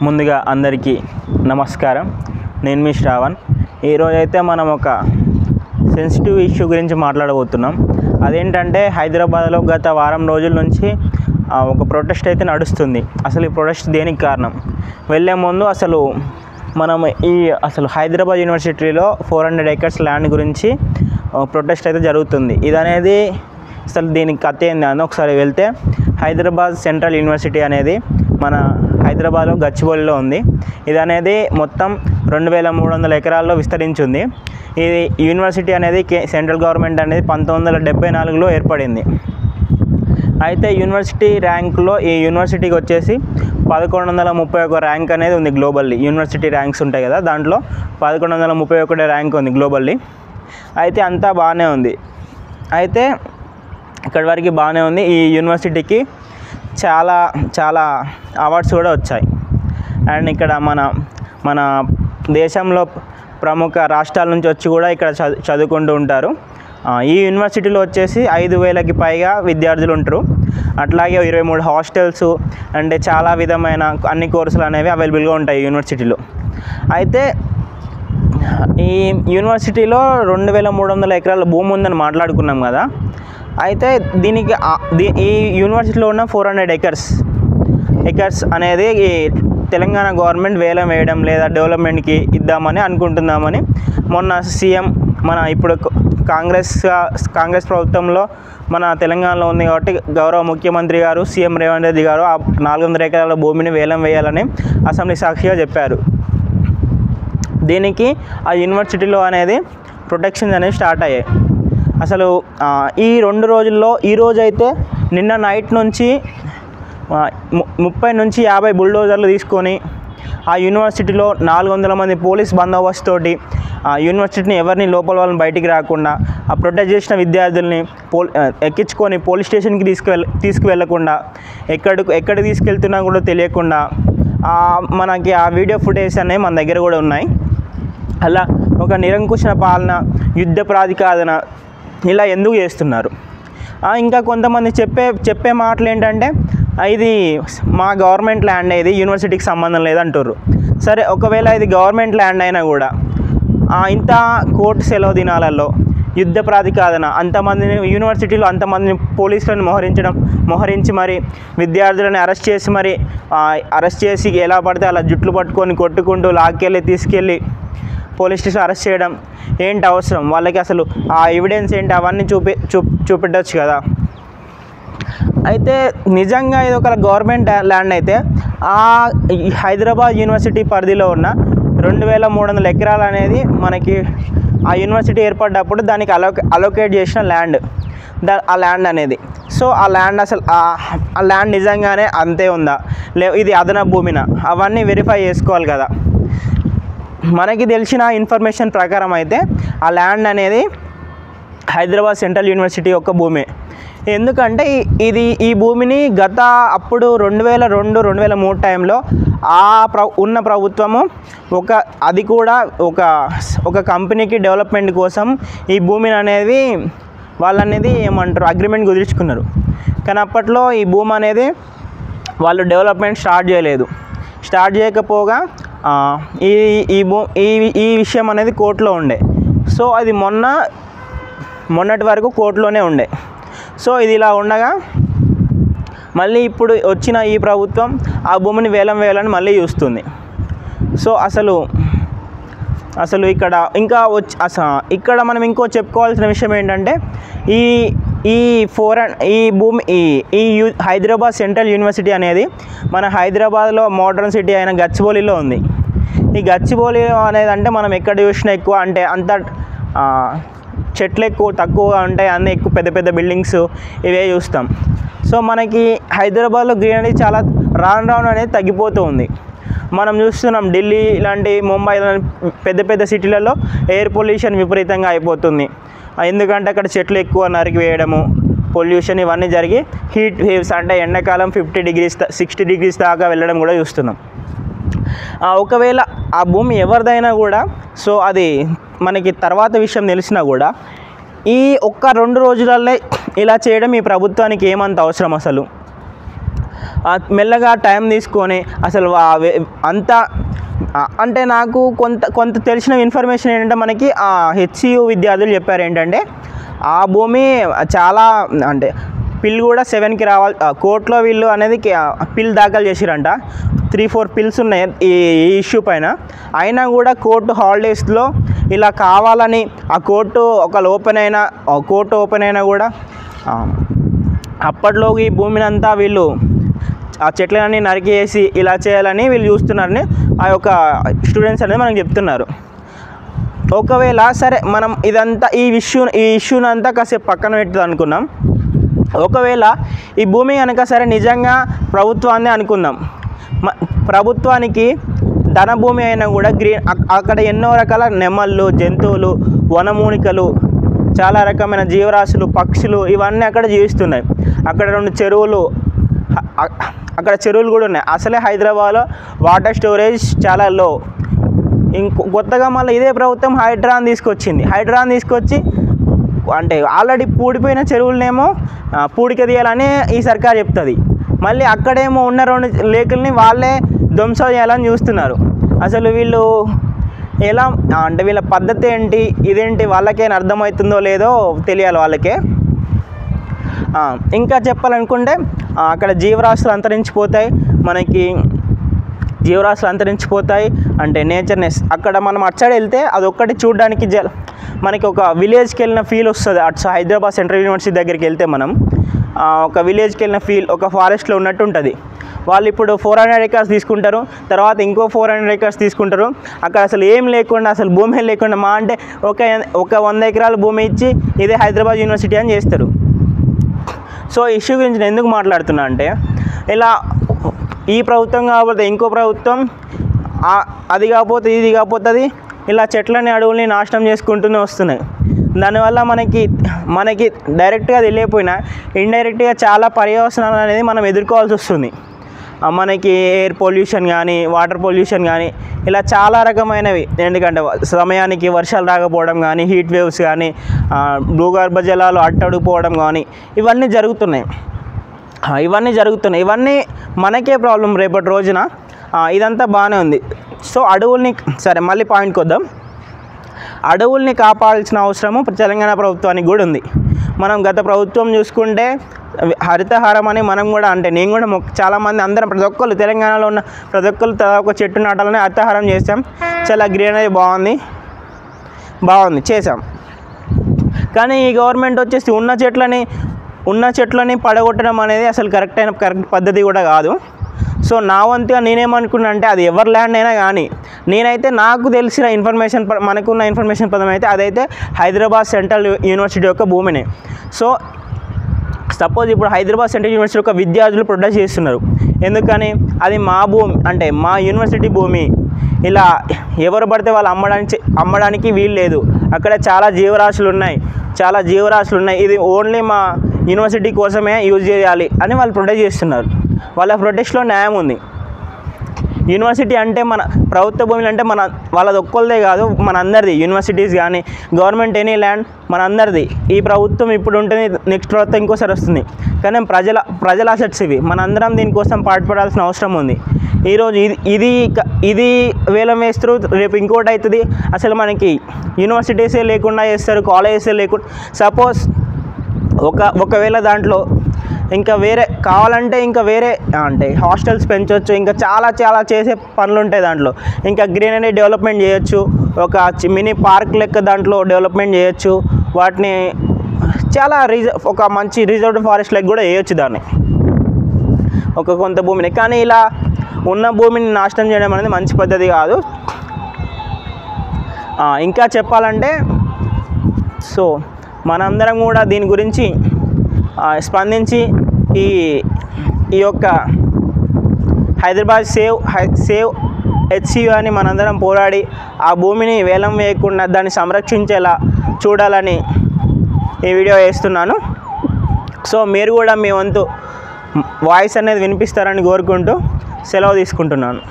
ముందుగా అందరికీ నమస్కారం. నేను మీ శ్రావణ్. ఈరోజైతే మనం ఒక సెన్సిటివ్ ఇష్యూ గురించి మాట్లాడబోతున్నాం. అదేంటంటే హైదరాబాద్లో గత వారం రోజుల నుంచి ఒక ప్రొటెస్ట్ అయితే నడుస్తుంది. అసలు ఈ ప్రొటెస్ట్ దేనికి కారణం? వెళ్ళే ముందు మనం అసలు హైదరాబాద్ యూనివర్సిటీలో 400 acres ల్యాండ్ గురించి ప్రొటెస్ట్ అయితే జరుగుతుంది. ఇది అసలు దీనికి కథ ఏంది అని ఒకసారి వెళ్తే, హైదరాబాద్ సెంట్రల్ యూనివర్సిటీ అనేది మన హైదరాబాద్లో గచ్చిబౌలిలో ఉంది. ఇది అనేది మొత్తం 2300 ఎకరాల్లో విస్తరించింది. ఇది యూనివర్సిటీ అనేది సెంట్రల్ గవర్నమెంట్ అనేది 1974లో ఏర్పడింది. అయితే యూనివర్సిటీ ర్యాంకులో ఈ యూనివర్సిటీకి వచ్చేసి 1131 ర్యాంక్ అనేది ఉంది గ్లోబల్లీ. యూనివర్సిటీ ర్యాంక్స్ ఉంటాయి కదా, దాంట్లో 1131 ర్యాంక్ ఉంది గ్లోబల్లీ. అయితే అంతా బాగానే ఉంది. అయితే ఇక్కడి వరకు బాగానే ఉంది. ఈ యూనివర్సిటీకి చాలా చాలా అవార్డ్స్ కూడా వచ్చాయి. అండ్ ఇక్కడ మన దేశంలో ప్రముఖ రాష్ట్రాల నుంచి వచ్చి కూడా ఇక్కడ చదువుకుంటూ ఉంటారు. ఈ యూనివర్సిటీలో వచ్చేసి 5000కి పైగా విద్యార్థులు ఉంటారు. అట్లాగే 23 హాస్టల్స్ అంటే చాలా విధమైన అన్ని కోర్సులు అనేవి అవైలబుల్గా ఉంటాయి యూనివర్సిటీలో. అయితే ఈ యూనివర్సిటీలో 2300 ఎకరాల భూమి ఉందని మాట్లాడుకున్నాం కదా. అయితే దీనికి ఈ యూనివర్సిటీలో ఉన్న 400 ఎకర్స్ అనేది ఈ తెలంగాణ గవర్నమెంట్ వేలం వేయడం లేదా డెవలప్మెంట్కి ఇద్దామని అనుకుంటున్నామని మొన్న సీఎం ఇప్పుడు కాంగ్రెస్ ప్రభుత్వంలో మన తెలంగాణలో ఉంది కాబట్టి గౌరవ ముఖ్యమంత్రి గారు సీఎం రేవంత్ రెడ్డి గారు 400 ఎకరాల భూమిని వేలం వేయాలని అసెంబ్లీ సాక్షిగా చెప్పారు. దీనికి ఆ యూనివర్సిటీలో అనేది ప్రొటెక్షన్స్ అనేవి స్టార్ట్ అయ్యాయి. అసలు ఈ 2 రోజుల్లో ఈరోజు అయితే నిన్న నైట్ నుంచి 30 నుంచి 50 బుల్డోజర్లు తీసుకొని ఆ యూనివర్సిటీలో 400 మంది పోలీస్ బందోబస్తు తోటి ఆ యూనివర్సిటీని ఎవరిని లోపల వాళ్ళని బయటికి రాకుండా ఆ ప్రొటెక్ట్ చేసిన విద్యార్థుల్ని ఎక్కించుకొని పోలీస్ స్టేషన్కి తీసుకువెళ్ళకుండా ఎక్కడ తీసుకెళ్తున్నా కూడా తెలియకుండా మనకి ఆ వీడియో ఫుటేజ్ అనేవి మన దగ్గర కూడా ఉన్నాయి. అలా ఒక నిరంకుశ పాలన, యుద్ధ ప్రాతిపదికన ఇలా ఎందుకు చేస్తున్నారు? ఇంకా కొంతమంది చెప్పే మాటలు ఏంటంటే, ఇది మా గవర్నమెంట్ ల్యాండ్, ఇది యూనివర్సిటీకి సంబంధం లేదంటారు. సరే, ఒకవేళ ఇది గవర్నమెంట్ ల్యాండ్ అయినా కూడా ఇంత కోర్టు సెలవు దినాలలో యుద్ధ ప్రాతిపదికన అంతమందిని యూనివర్సిటీలో అంతమందిని పోలీసులను మోహరించి మరి విద్యార్థులను అరెస్ట్ చేసి ఎలా పడితే అలా జుట్లు పట్టుకొని కొట్టుకుంటూ తీసుకెళ్ళి పోలీస్ స్టేషన్ అరెస్ట్ చేయడం ఏంటి అవసరం? వాళ్ళకి అసలు ఆ ఎవిడెన్స్ ఏంటి అవన్నీ చూపెట్టచ్చు కదా. అయితే నిజంగా ఇది ఒక గవర్నమెంట్ ల్యాండ్ అయితే హైదరాబాద్ యూనివర్సిటీ పరిధిలో ఉన్న 2300 ఎకరాలు అనేది మనకి ఆ యూనివర్సిటీ ఏర్పడ్డప్పుడు దానికి అలోకేట్ చేసిన ల్యాండ్, ఆ ల్యాండ్ అనేది. సో ఆ ల్యాండ్ ఆ ల్యాండ్ నిజంగానే అంతే ఉందా, ఇది అదనపు భూమినా, అవన్నీ వెరిఫై చేసుకోవాలి కదా. మనకి తెలిసిన ఇన్ఫర్మేషన్ ప్రకారం అయితే ఆ ల్యాండ్ అనేది హైదరాబాద్ సెంట్రల్ యూనివర్సిటీ యొక్క భూమి. ఎందుకంటే ఈ భూమిని అప్పుడు 2002-2003 టైంలో ఉన్న ప్రభుత్వము అది కూడా ఒక కంపెనీకి డెవలప్మెంట్ కోసం ఈ భూమిని అనేది వాళ్ళనేది ఏమంటారు అగ్రిమెంట్ కుదుర్చుకున్నారు. కానీ అప్పట్లో ఈ భూమి అనేది వాళ్ళు డెవలప్మెంట్ స్టార్ట్ చేయకపోగా ఈ విషయం అనేది కోర్టులో ఉండే. సో అది మొన్నటి వరకు కోర్టులోనే ఉండే. సో ఇది ఇలా ఉండగా మళ్ళీ ఇప్పుడు వచ్చిన ఈ ప్రభుత్వం ఆ భూమిని వేలం వేయాలని మళ్ళీ చూస్తుంది. సో అసలు ఇక్కడ మనం ఇంకో చెప్పుకోవాల్సిన విషయం ఏంటంటే, ఈ భూమి హైదరాబాద్ సెంట్రల్ యూనివర్సిటీ అనేది మన హైదరాబాద్లో మోడర్న్ సిటీ అయిన గచ్చిబౌలిలో ఉంది. ఈ గచ్చిబౌలి అనేది అంటే మనం ఎక్కడ చూసినా ఎక్కువ అంటే అంత చెట్లు తక్కువగా ఉంటాయి, అన్నీ ఎక్కువ పెద్ద పెద్ద బిల్డింగ్స్ ఇవే చూస్తాం. సో మనకి హైదరాబాద్లో గ్రీనరీ చాలా రాను అనేది తగ్గిపోతూ ఉంది. మనం చూస్తున్నాం ఢిల్లీ ఇలాంటి ముంబై ఇలాంటి పెద్ద పెద్ద సిటీలలో ఎయిర్ పొల్యూషన్ విపరీతంగా అయిపోతుంది. ఎందుకంటే అక్కడ చెట్లు ఎక్కువ నరికి వేయడము, పొల్యూషన్ ఇవన్నీ జరిగి హీట్ వేవ్స్ అంటే ఎండాకాలం 50 degrees 60 degrees దాకా వెళ్ళడం కూడా చూస్తున్నాం. ఒకవేళ ఆ భూమి ఎవరిదైనా కూడా సో అది మనకి తర్వాత విషయం తెలిసినా కూడా ఈ 1-2 రోజులల్లో ఇలా చేయడం ఈ ప్రభుత్వానికి ఏమంత అవసరం? అసలు మెల్లగా టైం తీసుకొని అసలు అంతా అంటే నాకు కొంత తెలిసిన ఇన్ఫర్మేషన్ ఏంటంటే మనకి హెచ్సియు విద్యార్థులు చెప్పారు ఏంటంటే ఆ భూమి చాలా అంటే పిల్ కూడా 7కి రావాలి కోర్టులో వీళ్ళు అనేది పిల్ దాఖలు చేసిరంట 3-4 పిల్స్ ఉన్నాయి ఈ ఇష్యూ పైన. అయినా కూడా కోర్టు హాలిడేస్లో ఇలా కావాలని ఆ కోర్టు కోర్టు ఓపెన్ అయినా కూడా అప్పట్లో ఈ భూమిని అంతా వీళ్ళు ఆ చెట్లన్నీ నరికేసి ఇలా చేయాలని వీళ్ళు చూస్తున్నారని ఆ యొక్క స్టూడెంట్స్ అనేది మనకు చెప్తున్నారు. ఒకవేళ సరే మనం ఇదంతా ఈ ఇష్యూని అంతా కాసేపు పక్కన పెట్టదు అనుకున్నాం. ఒకవేళ ఈ భూమి కనుక సరే నిజంగా ప్రభుత్వాన్ని అనుకుందాం, ప్రభుత్వానికి ధన భూమి అయినా కూడా అక్కడ ఎన్నో రకాల నెమళ్ళు, జంతువులు, వనమూలికలు, చాలా రకమైన జీవరాశులు, పక్షులు ఇవన్నీ అక్కడ జీవిస్తున్నాయి. అక్కడ 2 చెరువులు, అక్కడ చెరువులు కూడా ఉన్నాయి. అసలే హైదరాబాద్లో వాటర్ స్టోరేజ్ చాలా లో. కొత్తగా మళ్ళీ ఇదే ప్రభుత్వం హైడ్రాన్ తీసుకొచ్చి అంటే ఆల్రెడీ పూడిపోయిన చెరువులనేమో పూడిక తీయాలని ఈ సర్కార్ చెప్తుంది. మళ్ళీ అక్కడేమో ఉన్న 2 లేకుల్ని వాళ్ళే ధ్వంసం చేయాలని చూస్తున్నారు. అసలు వీళ్ళు ఎలా అంటే వీళ్ళ పద్ధతి ఏంటి, ఇదేంటి వాళ్ళకేం అర్థమవుతుందో లేదో తెలియాలి వాళ్ళకే. ఇంకా చెప్పాలనుకుంటే అక్కడ జీవరాశులు అంతరించిపోతాయి. అంటే నేచర్నెస్ అక్కడ మనం అటు సైడ్ వెళ్తే అదొక్కటి చూడడానికి మనకి ఒక విలేజ్కి వెళ్ళిన ఫీల్ వస్తుంది. అటు హైదరాబాద్ సెంట్రల్ యూనివర్సిటీ దగ్గరికి వెళ్తే మనం ఒక విలేజ్కి వెళ్ళిన ఫీల్, ఒక ఫారెస్ట్లో ఉన్నట్టు ఉంటుంది. వాళ్ళు ఇప్పుడు 400 acres తీసుకుంటారు, తర్వాత ఇంకో 400 acres తీసుకుంటారు. అక్కడ అసలు ఏం లేకుండా, అసలు భూమి లేకుండా మా అంటే ఒక 100 ఎకరాల భూమి ఇచ్చి ఇదే హైదరాబాద్ యూనివర్సిటీ అని చేస్తారు. సో ఇష్యూ గురించి నేను ఎందుకు మాట్లాడుతున్నా అంటే ఇలా ఈ ప్రభుత్వం కాకపోతే ఇంకో ప్రభుత్వం, అది కాకపోతే ఇది కాకపోతుంది, ఇలా చెట్లని అడవుల్ని నాశనం చేసుకుంటూనే వస్తున్నాయి. దానివల్ల మనకి డైరెక్ట్గా తెలియకపోయినా ఇండైరెక్ట్గా చాలా పర్యవసనాలు అనేది మనం ఎదుర్కోవాల్సి వస్తుంది. మనకి ఎయిర్ పొల్యూషన్ కానీ, వాటర్ పొల్యూషన్ కానీ, ఇలా చాలా రకమైనవి. ఎందుకంటే సమయానికి వర్షాలు రాకపోవడం కానీ, హీట్ వేవ్స్ కానీ, భూగర్భ జలాలు అట్టడుపోవడం కానీ ఇవన్నీ జరుగుతున్నాయి. ఇవన్నీ మనకే ప్రాబ్లం రేపటి రోజున. ఇదంతా బాగానే ఉంది. సో అడవుల్ని సరే మళ్ళీ పాయింట్కి వద్దాం. అడవుల్ని కాపాడాల్సిన అవసరము తెలంగాణ ప్రభుత్వానికి కూడా ఉంది. మనం గత ప్రభుత్వం చూసుకుంటే హరితహారం అని మనం కూడా అంటే నేను కూడా చాలామంది అందరం ప్రతి ఒక్కరు తెలంగాణలో ఉన్న ప్రతి ఒక్కరు ఒక చెట్టు నాటాలని హరితహారం చేసాం. చాలా గ్రీనరీ బాగుంది చేసాం. కానీ ఈ గవర్నమెంట్ వచ్చేసి ఉన్న చెట్లని పడగొట్టడం అనేది అసలు కరెక్ట్ పద్ధతి కూడా కాదు. సో నా వంతుగా నేనేమనుకున్నా అంటే అది ఎవరి ల్యాండ్ అయినా కానీ నేనైతే నాకు తెలిసిన ఇన్ఫర్మేషన్ మనకున్న ఇన్ఫర్మేషన్ పదం అయితే అదైతే హైదరాబాద్ సెంట్రల్ యూనివర్సిటీ యొక్క భూమిని. సో సపోజ్ ఇప్పుడు హైదరాబాద్ సెంట్రల్ యూనివర్సిటీ యొక్క విద్యార్థులు ప్రొటెస్ట్ చేస్తున్నారు. ఎందుకని అది మా భూమి అంటే మా యూనివర్సిటీ భూమి, ఇలా ఎవరు పడితే వాళ్ళు అమ్మడానికి వీలు లేదు, అక్కడ చాలా జీవరాశులు ఉన్నాయి, ఇది ఓన్లీ మా యూనివర్సిటీ కోసమే యూజ్ చేయాలి అని వాళ్ళు ప్రొటెస్ట్ చేస్తున్నారు. వాళ్ళ ప్రొటెస్ట్లో న్యాయం ఉంది. యూనివర్సిటీ అంటే మన ప్రభుత్వ భూములు అంటే వాళ్ళది ఒక్కళ్ళదే కాదు, మన అందరిది. యూనివర్సిటీస్ కానీ గవర్నమెంట్ ఎనీ ల్యాండ్ మన అందరిది. ఈ ప్రభుత్వం ఇప్పుడు ఉంటుంది, నెక్స్ట్ ప్రభుత్వం ఇంకోసారి వస్తుంది, కానీ ప్రజల అసెట్స్ ఇవి. మనందరం దీనికోసం పాటుపడాల్సిన అవసరం ఉంది. ఈరోజు ఇది వేలం వేస్తారు, రేపు ఇంకోటి అవుతుంది. అసలు మనకి యూనివర్సిటీసే లేకుండా చేస్తారు, కాలేజెసే లేకుండా. సపోజ్ ఒకవేళ దాంట్లో ఇంకా వేరే కావాలంటే ఇంకా వేరే అంటే హాస్టల్స్ పెంచవచ్చు, ఇంకా చాలా చేసే పనులు ఉంటాయి దాంట్లో. ఇంకా గ్రీనరీ డెవలప్మెంట్ చేయొచ్చు, ఒక మినీ పార్క్ లెక్క దాంట్లో డెవలప్మెంట్ చేయొచ్చు. వాటిని చాలా ఒక మంచి రిజర్వ్డ్ ఫారెస్ట్ లెక్క కూడా వేయొచ్చు దాన్ని, కొంత భూమిని. కానీ ఇలా ఉన్న భూమిని నాశనం చేయడం అనేది మంచి పద్ధతి కాదు. ఇంకా చెప్పాలంటే సో మనందరం కూడా దీని గురించి స్పందించి ఈ యొక్క హైదరాబాద్ సేవ్ హెచ్సియు అని మనందరం పోరాడి ఆ భూమిని వేలం వేయకుండా దాన్ని సంరక్షించేలా చూడాలని ఈ వీడియో వేస్తున్నాను. సో మీరు కూడా మీ వంతు వాయిస్ అనేది వినిపిస్తారని కోరుకుంటూ సెలవు తీసుకుంటున్నాను.